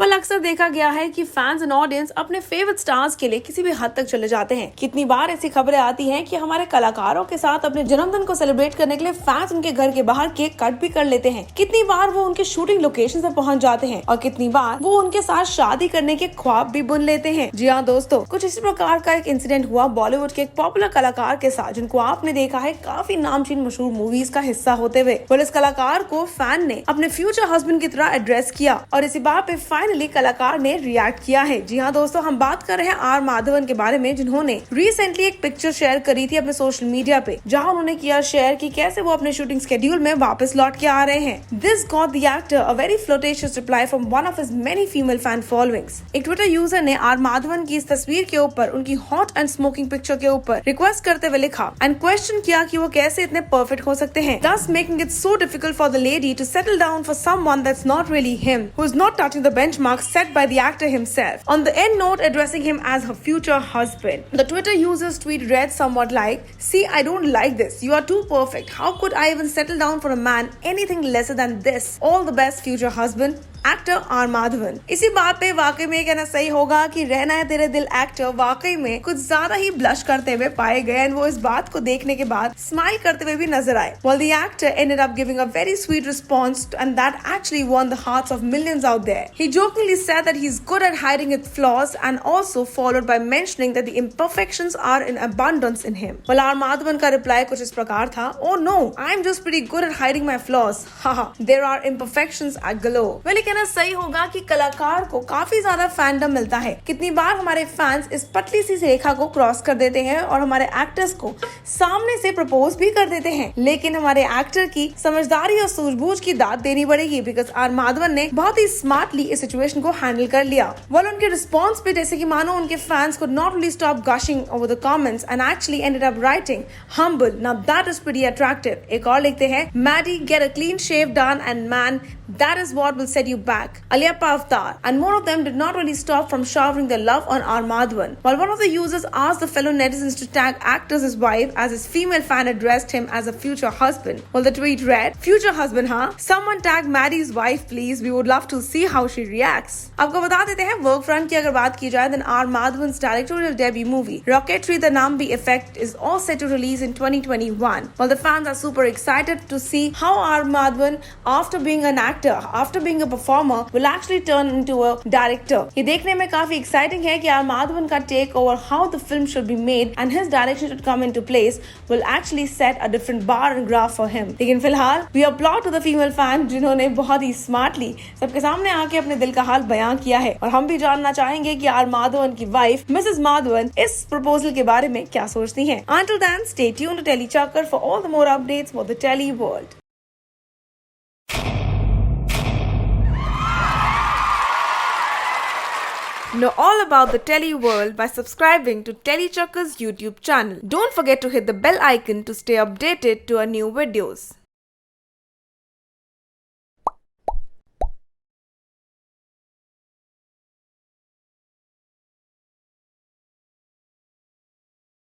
पर अक्सर देखा गया है कि फैंस एंड ऑडियंस अपने फेवरेट स्टार्स के लिए किसी भी हद तक चले जाते हैं। कितनी बार ऐसी खबरें आती हैं कि हमारे कलाकारों के साथ अपने जन्मदिन को सेलिब्रेट करने के लिए फैंस उनके घर के बाहर केक कट भी कर लेते हैं। कितनी बार वो उनके शूटिंग लोकेशन पर पहुंच जाते हैं और कितनी बार वो उनके साथ शादी करने के ख्वाब भी बुन लेते हैं। जी हाँ दोस्तों, कुछ इसी प्रकार का एक इंसिडेंट हुआ बॉलीवुड के एक पॉपुलर कलाकार के साथ, जिनको आपने देखा है काफी नामचीन मशहूर मूवीज का हिस्सा होते हुए। पुलिस कलाकार को फैन ने अपने फ्यूचर हस्बैंड की तरह एड्रेस किया और इसी बात पे फाइनली कलाकार ने रिएक्ट किया है। जी हाँ दोस्तों, हम बात कर रहे हैं आर माधवन के बारे में, जिन्होंने रिसेंटली एक पिक्चर शेयर करी थी अपने सोशल मीडिया पे, जहां उन्होंने किया शेयर कि कैसे वो अपने शूटिंग शेड्यूल में वापस लौट के आ रहे हैं। This got the actor a very flirtatious reply from one of his many female fan followings. एक ट्विटर यूजर ने आर माधवन की इस तस्वीर के ऊपर, उनकी हॉट एंड स्मोकिंग पिक्चर के ऊपर रिक्वेस्ट करते हुए लिखा एंड क्वेश्चन किया कि वो कैसे इतने परफेक्ट हो सकते हैं, thus making it so difficult for the lady to settle down for someone that's not really him, who is not touching the benchmark set by the actor himself. On the end note, addressing him as her future husband. The Twitter user's tweet read somewhat like, "See, I don't like this. You are too perfect. How could I even settle down for a man anything lesser than this? All the best, future husband. Actor are Madhavan. इसी बात पे वाकई में कहना सही होगा कि रहना है तेरे दिल एक्टर वाकई में कुछ ज्यादा ही ब्लश करते हुए पाए गए एंड वो इस बात को देखने के बाद स्माइल करते हुए भी नजर आए। While the actor ended up giving a very sweet response and that actually won the hearts of millions out there. He jokingly said that he's good at hiding his flaws and also followed by mentioning that the imperfections are in abundance in him. Well, R Madhavan का reply कुछ इस प्रकार था, "Oh no, I'm just pretty good at hiding my flaws. Haha, there are imperfections at galore." Well, कहना सही होगा कि कलाकार को काफी ज्यादा फैंडम मिलता है। कितनी बार हमारे फैंस इस पतली सी रेखा को क्रॉस कर देते हैं और हमारे एक्टर्स को सामने से प्रपोज भी कर देते हैं, लेकिन हमारे एक्टर की समझदारी और सूझबूझ की दाद देनी पड़ेगी, बिकॉज आर माधवन ने बहुत ही स्मार्टली इस सिचुएशन को हैंडल कर लिया। वॉल उनके रिस्पॉन्स पे जैसे कि मानो उनके फैंस को not only stop gushing over the comments and actually ended up writing humble, now that is pretty attractive. एक और लिखते हैं, "Maddie, get a clean shave done and man, that is what will set you back." Alyappa Avtar. And more of them did not really stop from showering their love on R Madhavan. While one of the users asked the fellow netizens to tag actor's wife as his female fan addressed him as a future husband. Well, the tweet read, "Future husband, huh? Someone tag Maddie's wife, please. We would love to see how she reacts." आपको बता देते हैं, work front की अगर बात की जाए, then R Madhavan's directorial debut movie, Rocketry The Nambi Effect, is all set to release in 2021. While the fans are super excited to see how R Madhavan, after being an actor, after being a performer, will actually turn into a director. ये देखने में काफी exciting है कि are Madhavan का take over how the film should be made and his direction should come into place will actually set a different bar and graph for him. लेकिन फिलहाल we applaud to the female fan जिन्होंने बहुत ही smartly सबके सामने आके अपने दिल का हाल बयां किया है, और हम भी जानना चाहेंगे कि आर माधवन की वाइफ मिसेस माधवन इस प्रपोजल के बारे में क्या सोचती हैं। Until then, stay tuned to Telly Chakkar for all the more updates for the Telly world. Know all about the Telly world by subscribing to Telly Chakkar's YouTube channel. Don't forget to hit the bell icon to stay updated to our new videos.